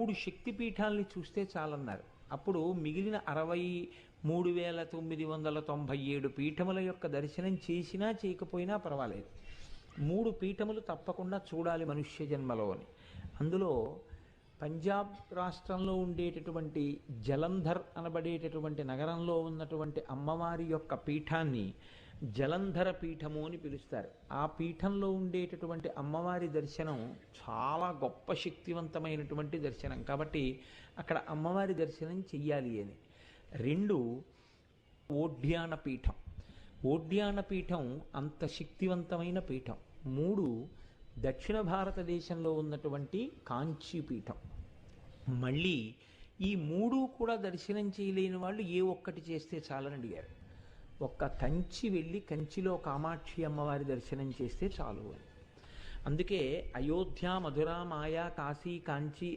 మూడు శక్తిపీఠాలని చూస్తే చాలన్నారు. అప్పుడు మిగిలిన 63,997 పీఠముల యొక్క దర్శనం చేసినా చేయకపోయినా పర్వాలేదు. 3 పీఠములు తప్పకుండా చూడాలి మనుష్య జన్మలో అని. అందులో పంజాబ్ రాష్ట్రంలో ఉండేటటువంటి జలంధర్ అనబడేటటువంటి నగరంలో ఉన్నటువంటి అమ్మవారి యొక్క పీఠాన్ని జలంధర పీఠము అని పిలుస్తారు. ఆ పీఠంలో ఉండేటటువంటి అమ్మవారి దర్శనం చాలా గొప్ప శక్తివంతమైనటువంటి దర్శనం కాబట్టి అక్కడ అమ్మవారి దర్శనం చెయ్యాలి అని. 2 ఓడ్యాన పీఠం. ఓడ్యాన పీఠం అంత శక్తివంతమైన పీఠం. 3 దక్షిణ భారతదేశంలో ఉన్నటువంటి కాంచీపీఠం. మళ్ళీ ఈ 3 కూడా దర్శనం చేయలేని వాళ్ళు ఏ ఒక్కటి చేస్తే చాలని అడిగారు. ఒక్క కంచి వెళ్ళి కంచిలో కామాక్షి అమ్మవారి దర్శనం చేస్తే చాలు అని. అందుకే అయోధ్య, మధుర, మాయా, కాశీ, కాంచి